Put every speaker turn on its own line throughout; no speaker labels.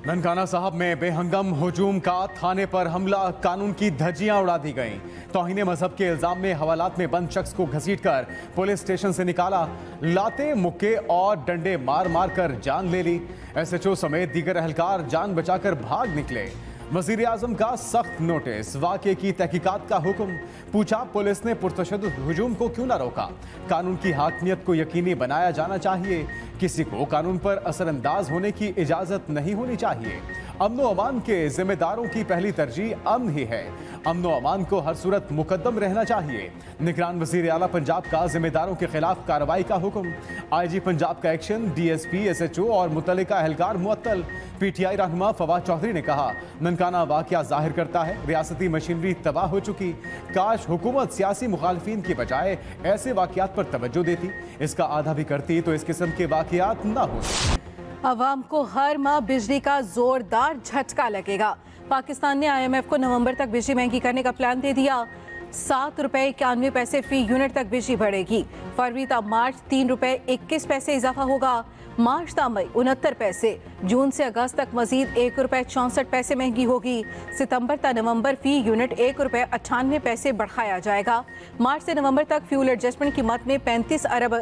ननकाना साहब में बेहंगम हुजूम का थाने पर हमला, कानून की धज्जियां उड़ा दी गईं। तौहीन मजहब के इल्जाम में हवालात में बंद शख्स को घसीटकर पुलिस स्टेशन से निकाला। लाते मुक्के और डंडे मार मार कर जान ले ली। एसएचओ समेत दीगर अहलकार जान बचाकर भाग निकले। वजीर आजम का सख्त नोटिस, वाक़े की तहकीकात का हुक्म। पूछा, पुलिस ने पुरतशद्दुद हुजूम को क्यों न रोका? कानून की हाकमियत को यकीनी बनाया जाना चाहिए। किसी को कानून पर असरअंदाज होने की इजाजत नहीं होनी चाहिए। अमन व अमान के जिम्मेदारों की पहली तरजीह अमन ही है। अमन व अमान को हर सूरत मुकद्दम रहना चाहिए। निगरान वजीर आला पंजाब का जिम्मेदारों के खिलाफ कार्रवाई का हुक्म। IG पंजाब का एक्शन, DSP, SHO और मुतल्लिका एहलकार मुअत्तल। PTI रहनुमा फवाद चौधरी ने कहा, ननकाना वाक़या जाहिर करता है रियासती मशीनरी तबाह हो चुकी। काश हुकूमत सियासी मुखालफिन की बजाय ऐसे वाक़यात पर तवज्जो देती। इसका आधा भी करती तो इस किस्म के वाक़यात न होते।
अवाम को हर माह बिजली का जोरदार झटका लगेगा। पाकिस्तान ने IMF को नवंबर तक बिजली महंगी करने का प्लान दे दिया। 7 रुपये 91 पैसे फी यूनिट तक बिजली बढ़ेगी। फरवरी तक मार्च 3 रुपये 21 पैसे इजाफा होगा। मार्च ता मई 69 पैसे। जून से अगस्त तक मजीद 1 रुपये 64 पैसे महंगी होगी। सितंबर ता नवंबर फी यूनिट 1 रुपये 98 पैसे बढ़ाया जाएगा। मार्च से नवंबर तक फ्यूल एडजस्टमेंट की मद में 35 अरब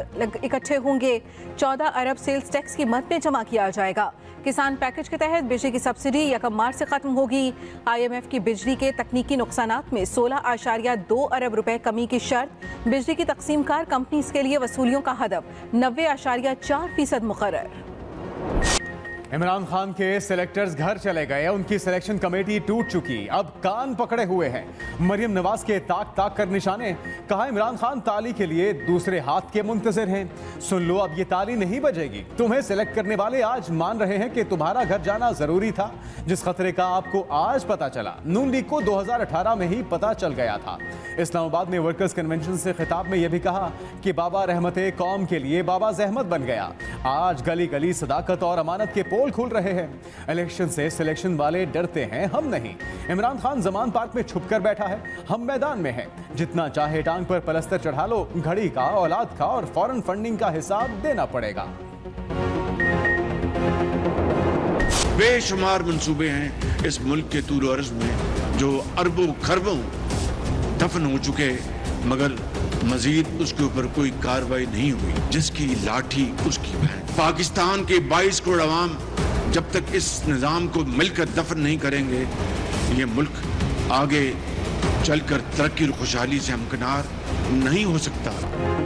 इकट्ठे होंगे। 14 अरब सेल्स टैक्स की मद में जमा किया जाएगा। किसान पैकेज के तहत बिजली की सब्सिडी 1 मार्च से खत्म होगी। IMF की बिजली के तकनीकी नुकसानात में 16.2 अरब रुपए कमी की शर्त। बिजली की तकसीमकार कंपनीज के लिए वसूलियों का हदफ 90.4% मुकर्रर।
इमरान खान के सिलेक्टर्स घर चले गए। उनकी सिलेक्शन कमेटी टूट चुकी, अब कान पकड़े हुए हैं। मरियम नवाज के ताक ताक कर निशाने। कहा, इमरान खान ताली के लिए दूसरे हाथ के मुंतजिर हैं। सुन लो, अब ये ताली नहीं बजेगी। तुम्हें सिलेक्ट करने वाले आज मान रहे हैं कि तुम्हारा घर जाना जरूरी था। जिस खतरे का आपको आज पता चला, नून लीग को 2018 में ही पता चल गया था। इस्लामाबाद में वर्कर्स कन्वेंशन से खिताब में यह भी कहा कि बाबा रहमते कौम के लिए बाबा जहमत बन गया। आज गली गली सदाकत और अमानत के पोल खुल रहे हैं। इलेक्शन से सिलेक्शन वाले डरते हैं, हम नहीं। इमरान खान जमान पार्क में छुप कर बैठा है, हम मैदान में हैं। जितना चाहे टांग पर पलस्तर चढ़ा लो, घड़ी का, औलाद का और फॉरेन फंडिंग का हिसाब देना पड़ेगा।
बेशुमार मंसूबे हैं इस मुल्क के तूल अर्ज में जो अरबों खरबों दफन हो चुके, मगर मजीद उसके ऊपर कोई कार्रवाई नहीं हुई। जिसकी लाठी उसकी बहन। पाकिस्तान के 22 करोड़ अवाम जब तक इस निज़ाम को मिलकर दफन नहीं करेंगे, ये मुल्क आगे चलकर तरक्की और खुशहाली से हमकिनार नहीं हो सकता।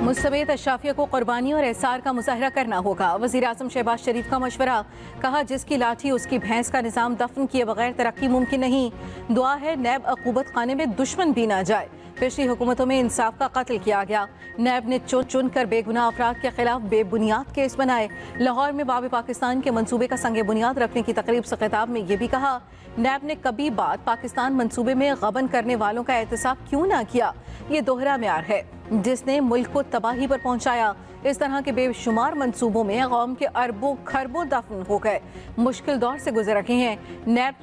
मुस्तमेत अशराफिया को कुर्बानी और एहसार का मुजाहरा करना होगा। वज़ीर आज़म शहबाज शरीफ का मशवरा। कहा, जिसकी लाठी उसकी भैंस का निज़ाम दफन किए बगैर तरक्की मुमकिन नहीं। दुआ है नैब अक़ूबत खाने में दुश्मन भी ना जाए। पिछली हुकूमतों में इंसाफ का कत्ल किया गया। नैब ने चुन चुन कर बेगुनाह अफराद के खिलाफ बेबुनियाद केस बनाए। लाहौर में बाब पाकिस्तान के मंसूबे का संगे बुनियाद रखने की तकरीब से खिताब में ये भी कहा, नैब ने कभी बात पाकिस्तान मंसूबे में गबन करने वालों का एहतसाब क्यों ना किया। ये दोहरा म्यार है जिसने मुल्क को तबाही पर पहुंचाया। इस तरह के बेशुमार मंसूबों में कौम के अरबों खरबों दफन हो गए। मुश्किल दौर से गुजर रहे हैं। नैब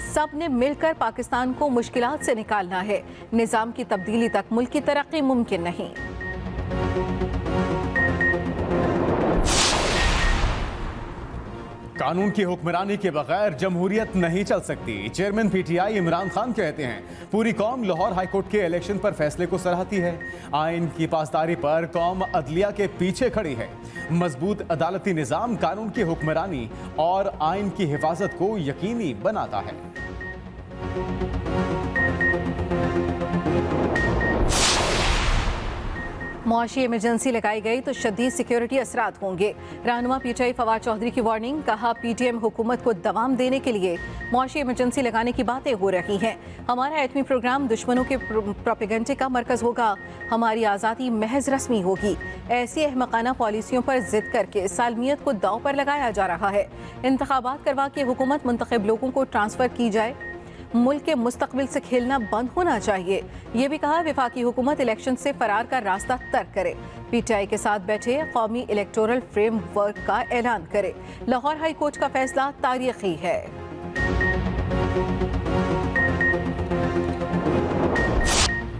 सब ने मिलकर पाकिस्तान को मुश्किलात से निकालना है। निज़ाम की तब्दीली तक मुल्क की तरक्की मुमकिन नहीं।
कानून की हुक्मरानी के बगैर जमहूरियत नहीं चल सकती। चेयरमैन PTI इमरान खान कहते हैं, पूरी कौम लाहौर हाईकोर्ट के इलेक्शन पर फैसले को सराहती है। आइन की पासदारी पर कौम अदलिया के पीछे खड़ी है। मजबूत अदालती निज़ाम कानून की हुक्मरानी और आइन की हिफाजत को यकीनी बनाता है।
मुआशी इमरजेंसी लगाई गई तो शदीद सिक्योरिटी असरात होंगे। रहनुमा PTI फवाद चौधरी की वार्निंग। कहा, PTM हुकूमत को दवाम देने के लिए मुआशी इमरजेंसी लगाने की बातें हो रही हैं। हमारा एटमी प्रोग्राम दुश्मनों के प्रोपेगेंडे का मरकज होगा। हमारी आज़ादी महज रस्मी होगी। ऐसी अहमकाना पॉलिसियों पर जिद करके सालमियत को दांव पर लगाया जा रहा है। इंतखाबात करवा के हुकूमत मुंतखब लोगों को ट्रांसफ़र की जाए। मुल्क के मुस्तकबिल से खेलना बंद होना चाहिए। ये भी कहा, वफाकी हुकूमत इलेक्शन से फरार का रास्ता तर्क करे। PTI के साथ बैठे कौमी इलेक्टोरल फ्रेमवर्क का ऐलान करे। लाहौर हाई कोर्ट का फैसला तारीखी है।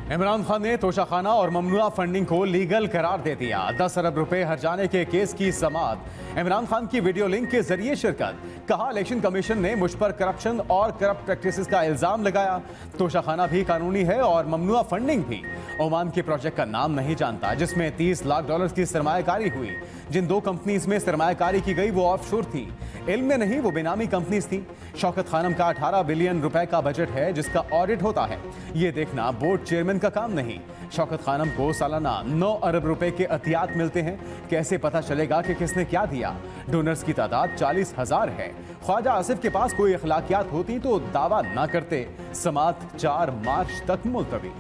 इमरान खान ने तोशाखाना और ममनुआ फंडिंग को लीगल करार दे दिया। 10 अरब रुपए हर्जाने के केस की समाअत। इमरान खान की वीडियो लिंक के जरिए शिरकत। कहा, इलेक्शन कमीशन ने मुझ पर करप्शन और करप्ट प्रैक्टिसेस का इल्जाम लगाया। तोशाखाना भी कानूनी है और ममनुआ फंडिंग भी। ओमान के प्रोजेक्ट का नाम नहीं जानता जिसमें $30 लाख की सरमायाकारी हुई। जिन 2 कंपनीज में सरमायाकारी की गई वो ऑफशोर थी, इल्म में नहीं वो बेनामी कंपनीज थी। शौकत खानम का 18 बिलियन रुपए का बजट है जिसका ऑडिट होता है। ये देखना बोर्ड चेयरमैन का काम नहीं। शौकत खानम को सालाना 9 अरब रुपए के अतियात मिलते हैं। कैसे पता चलेगा कि किसने क्या दिया? डोनर्स की तादाद 40,000 है। ख्वाजा आसिफ के पास कोई अखलाकियात होती तो दावा ना करते। समाअत 4 मार्च तक मुलतवी।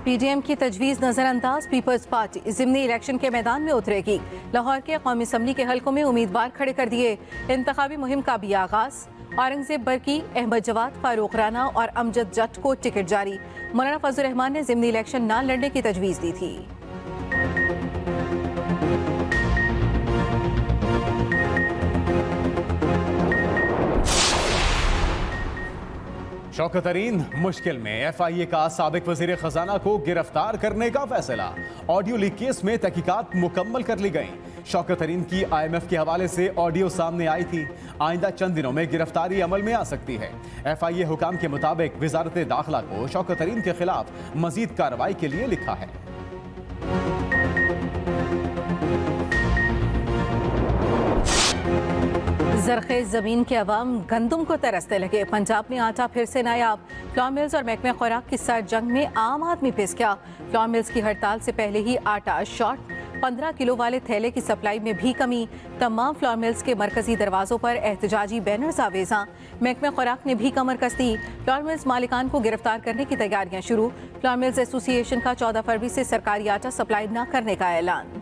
पीडीएम की तजवीज़ नजरअंदाज, पीपल्स पार्टी ज़िमनी इलेक्शन के मैदान में उतरेगी। लाहौर के कौमी असम्बली के हलकों में उम्मीदवार खड़े कर दिए। इंतखाबी मुहिम का भी आगाज। औरंगजेब बरकी, अहमद जवाद, फारूक राना और अमजद जट को टिकट जारी। मौलाना फजल रहमान ने ज़िमनी इलेक्शन न लड़ने की तजवीज़ दी थी।
शौकत तरीन मुश्किल में। एफआईए का साबिक वजीर खजाना को गिरफ्तार करने का फैसला। ऑडियो लीक केस में तहकीकात मुकम्मल कर ली गई। शौकत तरीन की IMF के हवाले से ऑडियो सामने आई थी। आइंदा चंद दिनों में गिरफ्तारी अमल में आ सकती है। एफआईए हुकाम के मुताबिक वजारत दाखिला को शौकत तरीन के खिलाफ मजीद कार्रवाई के लिए लिखा है।
जरखेज जमीन के अवाम गंदम को तरसने लगे। पंजाब में आटा फिर से नायाब। फ्लोर मिल्स और महकमे खुराक की सर जंग में आम आदमी पिस गया। फ्लोर मिल्स की हड़ताल से पहले ही आटा शॉर्ट। 15 किलो वाले थैले की सप्लाई में भी कमी। तमाम फ्लोर मिल्स के मरकजी दरवाजों पर एहतजाजी बैनर्स आवेजा। महकमे खुराक ने भी कमर कस दी। फ्लोर मिल्स मालिकान को गिरफ्तार करने की तैयारियां शुरू। फ्लोर मिल्स एसोसिएशन का 14 फरवरी से सरकारी आटा सप्लाई न करने का ऐलान।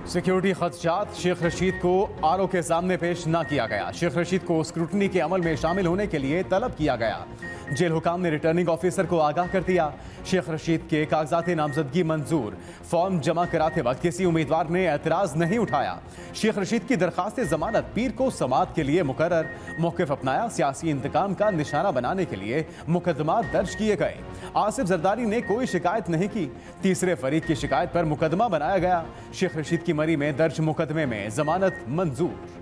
सिक्योरिटी खदशात, शेख रशीद को आरओ के सामने पेश न किया गया। शेख रशीद को स्क्रूटनी के अमल में शामिल होने के लिए तलब किया गया। जेल हुकाम ने रिटर्निंग ऑफिसर को आगाह कर दिया। शेख रशीद के कागजात नामजदगी मंजूर। फॉर्म जमा कराते वक्त किसी उम्मीदवार ने एतराज नहीं उठाया। शेख रशीद की दरखास्त जमानत पीर को समाअत के लिए मुकर्रर। मौक़िफ़ अपनाया। सियासी इंतकाम का निशाना बनाने के लिए मुकदमा दर्ज किए गए। आसिफ जरदारी ने कोई शिकायत नहीं की। तीसरे फरीक की शिकायत पर मुकदमा बनाया गया। शेख रशीद की मरी में दर्ज मुकदमे में जमानत मंजूर।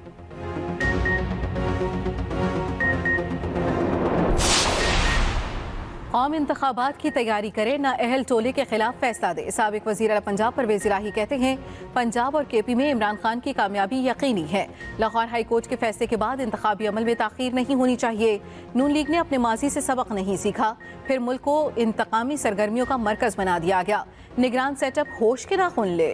कौम इंतखाबात की तैयारी करे, ना अहल टोले के खिलाफ फैसला दे। साबिक वजीर आला पंजाब परवेज इलाही कहते हैं पंजाब और केपी में इमरान खान की कामयाबी यकीनी है। लाहौर हाई कोर्ट के फैसले के बाद इंतखाबी अमल में ताखीर नहीं होनी चाहिए। नून लीग ने अपने माजी से सबक नहीं सीखा, फिर मुल्क को इंतकामी सरगर्मियों का मरकज बना दिया गया। निगरान सेटअप होश के नाखून ले।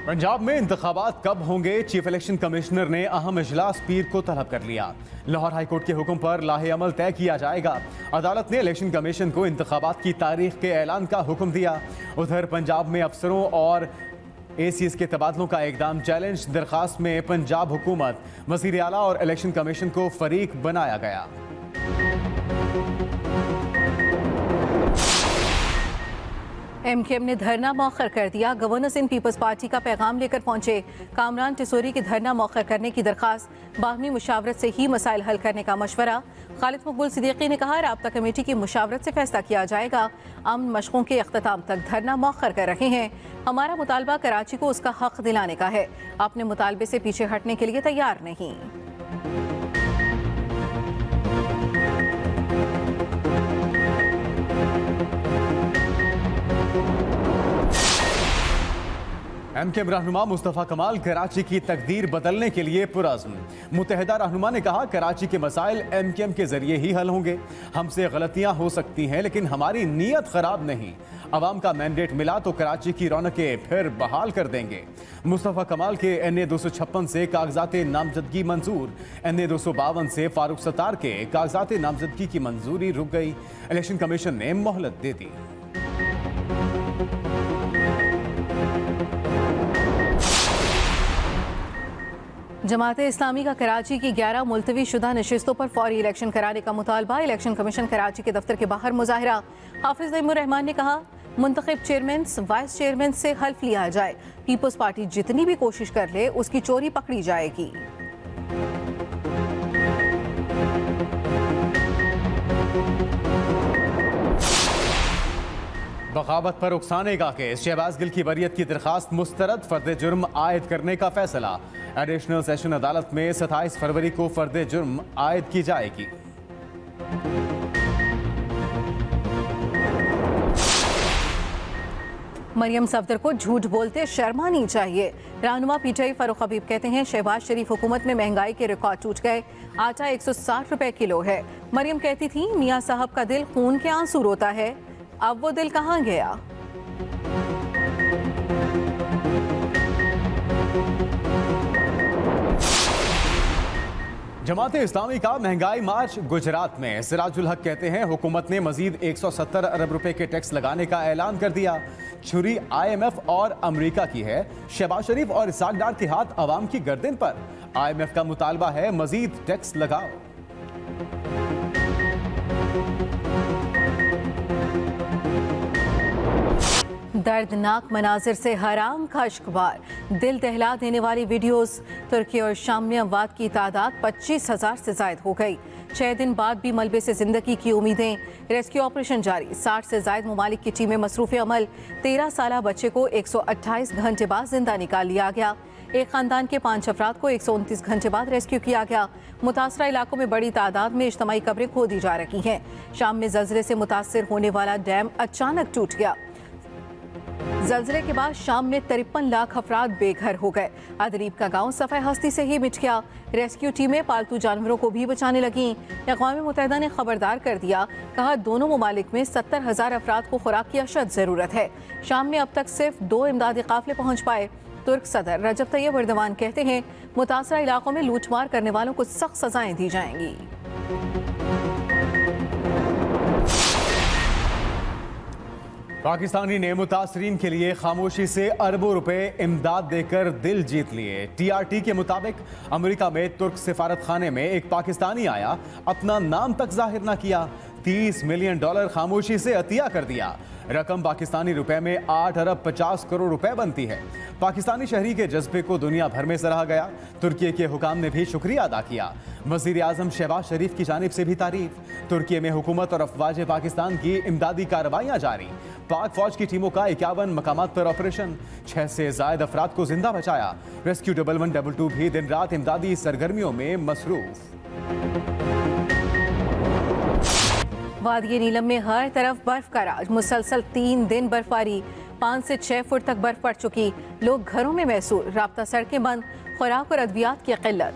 पंजाब में इंतखाबात कब होंगे? चीफ इलेक्शन कमिश्नर ने अहम इजलास पीर को तलब कर लिया। लाहौर हाईकोर्ट के हुक्म पर लाहे अमल तय किया जाएगा। अदालत ने इलेक्शन कमीशन को इंतखाबात की तारीख के ऐलान का हुक्म दिया। उधर पंजाब में अफसरों और ACS के तबादलों का एकदम चैलेंज। दरखास्त में पंजाब हुकूमत, वज़ीर आला और इलेक्शन कमीशन को फरीक बनाया गया।
MKM ने धरना मौखर कर दिया। गवर्नर्स इन पीपल्स पार्टी का पैगाम लेकर पहुंचे। कामरान टिसोरी की धरना मौखर करने की दरखास्त। बाहमी मुशावरत से ही मसाइल हल करने का मशवरा। खालिद मकबूल सिद्दीकी ने कहा राब्ता कमेटी की मुशावरत से फैसला किया जाएगा। अमन मशकों के अख्ताम तक धरना मौखर कर रहे हैं। हमारा मुतालबा कराची को उसका हक दिलाने का है। अपने मुतालबे से पीछे हटने के लिए तैयार नहीं।
MKM रहनुमा मुस्तफ़ा कमाल कराची की तकदीर बदलने के लिए पुरअज़्म। मुत्तहिदा रहनुमा ने कहा कराची के मसाइल MKM के जरिए ही हल होंगे। हमसे गलतियां हो सकती हैं लेकिन हमारी नीयत खराब नहीं। अवाम का मैंडेट मिला तो कराची की रौनकें फिर बहाल कर देंगे। मुस्तफ़ा कमाल के NA 256 से कागजात नामजदगी मंजूर। NA 252 से फारूक सत्तार के कागजात नामजदगी की मंजूरी रुक गई। इलेक्शन कमीशन ने मोहलत दे दी।
जमात इस्लामी का कराची की 11 मुलतवी शुदा नशिस्तों पर फौरी इलेक्शन कराने का मुतालबा। इलेक्शन कमीशन कराची के दफ्तर के बाहर मुजाहिरा। हाफिज तैमूर रहमान ने कहा, मुंतखब चेयरमैन वाइस चेयरमैन से हल्फ लिया जाए। पीपल्स पार्टी जितनी भी कोशिश कर ले उसकी चोरी पकड़ी जाएगी।
बगावत पर उकसाने का केस, शहबाज गिल की बरियत की दरखास्त मुस्तरद, फर्द जुर्म आयद करने का फैसला। एडिशनल सेशन अदालत में 27 फरवरी को फर्द जुर्म आयद की जाएगी।
मरियम सफदर को झूठ बोलते शर्मानी चाहिए। रहनुमा पीटीआई फारूक हबीब कहते हैं, शहबाज शरीफ हुकूमत में महंगाई के रिकॉर्ड टूट गए। आटा 160 रुपए किलो है। मरियम कहती थी, मियां साहब का दिल खून के आंसू रोता है। अब वो दिल कहां गया?
जमात इस्लामी का महंगाई मार्च गुजरात में। सिराजुल हक कहते हैं, हुकूमत ने मजीद 170 अरब रुपए के टैक्स लगाने का ऐलान कर दिया। छुरी IMF और अमेरिका की है। शहबाज शरीफ और इसाक डार के हाथ अवाम की गर्दन पर। IMF का मुतालबा है, मजीद टैक्स लगाओ।
दर्दनाक मनाजिर से हराम का अश्कबार, दिल दहला देने वाली वीडियोस। तुर्की और शाम में अमवात की तादाद 25,000 से ज्यादा हो गई। 6 दिन बाद भी मलबे से जिंदगी की उम्मीदें। रेस्क्यू ऑपरेशन जारी। 60 से ज्यादा ममालिक की टीमें मसरूफ अमल। 13 साला बच्चे को 128 घंटे बाद जिंदा निकाल लिया गया। एक खानदान के 5 अफराद को 129 घंटे बाद रेस्क्यू किया गया। मुतासरा इलाकों में बड़ी तादाद में इज्तमाई कब्रें खोदी जा रही हैं। शाम में जल्जले से मुतासर होने वाला डैम अचानक टूट गया। जल्जले के बाद शाम में 53 लाख अफराद बेघर हो गए। अदरीब का गांव सफ़े हस्ती से ही मिट गया। रेस्क्यू टीमें पालतू जानवरों को भी बचाने लगीं। अक़वाम मुत्तहिदा ने खबरदार कर दिया, कहा दोनों ममालिक में 70,000 अफराद को खुराक की अशद ज़रूरत है। शाम में अब तक सिर्फ 2 इमदादी काफिले पहुँच पाए। तुर्क सदर रजब तैयब एर्दोगान कहते हैं, मुतासरा इलाकों में लूटमार करने वालों को सख्त सजाएं दी जाएंगी।
पाकिस्तानी ने मुतासरीन के लिए खामोशी से अरबों रुपए इमदाद देकर दिल जीत लिए। TRT के मुताबिक अमेरिका में तुर्क सिफारत खाने में एक पाकिस्तानी आया, अपना नाम तक जाहिर न किया। $30 मिलियन खामोशी से अतिया कर दिया। रकम पाकिस्तानी रुपए में 8 अरब 50 करोड़ रुपए बनती है। पाकिस्तानी शहरी के जज्बे को दुनिया भर में सराहा गया। तुर्की के हुकाम ने भी शुक्रिया अदा किया। वज़ीर आज़म शहबाज शरीफ की जानिब से भी तारीफ। तुर्की में हुकूमत और अफवाज पाकिस्तान की इमदादी कार्रवाइयाँ जारी। पाक फौज की टीमों का 51 मकामात पर ऑपरेशन। 6 से ज़ायद अफराद को जिंदा बचाया। रेस्क्यू 1112 भी दिन रात इमदादी सरगर्मियों में मसरूफ।
वादिये नीलम में हर तरफ बर्फ का राज। मुसलसल 3 दिन बर्फबारी। 5 से 6 फुट तक बर्फ पड़ चुकी। लोग घरों में महसूर। राब्ता सड़कें बंद। खुराक और अद्वियात की किल्लत।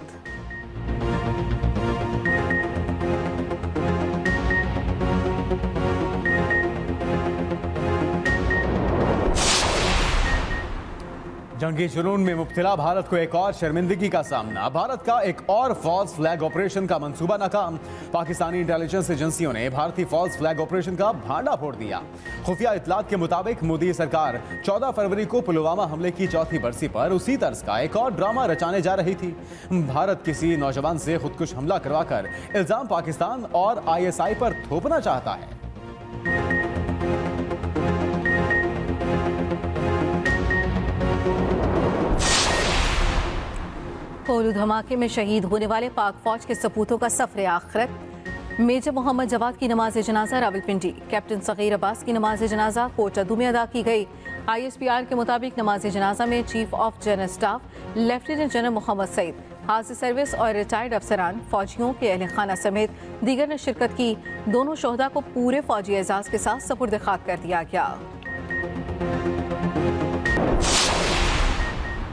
जंगी जुनून में मुब्तला भारत को एक और शर्मिंदगी का सामना। भारत का एक और फॉल्स फ्लैग ऑपरेशन का मंसूबा नाकाम। पाकिस्तानी इंटेलिजेंस एजेंसियों ने भारतीय फॉल्स फ्लैग ऑपरेशन का भांडा फोड़ दिया। खुफिया इतलात के मुताबिक मोदी सरकार 14 फरवरी को पुलवामा हमले की चौथी बरसी पर उसी तर्ज का एक और ड्रामा रचाने जा रही थी। भारत किसी नौजवान से खुदकुश हमला करवाकर इल्जाम पाकिस्तान और ISI पर थोपना चाहता है।
कोलू धमाके में शहीद होने वाले पाक फौज के सपूतों का सफर आखिरत। मेजर मोहम्मद जवाद की नमाज जनाजा रावलपिंडी। कैप्टन सगीर अब्बास की नमाज जनाजा कोटअदू में अदा की गई। ISPR के मुताबिक नमाज जनाजा में chief of general staff lieutenant general Mohammad Saeed, हाजिर सर्विस और रिटायर्ड अफसरान, फौजियों के अहल खाना समेत दीगर ने शिरकत की। दोनों शोहदा को पूरे फौजी एजाज के साथ सपुर्द खाक कर दिया गया।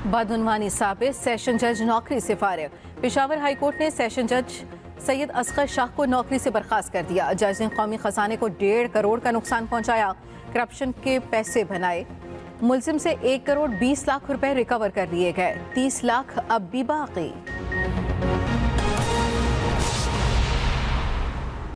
बदउनवानी साबित सेशन जज नौकरी से फारिग। पेशावर हाई कोर्ट ने सेशन जज सैयद असगर शाह को नौकरी से बर्खास्त कर दिया। जज ने कौमी खजाने को 1.5 करोड़ का नुकसान पहुंचाया। करप्शन के पैसे बनाए। मुलजिम से 1 करोड़ 20 लाख रुपए रिकवर कर लिए गए। 30 लाख अब भी बाकी।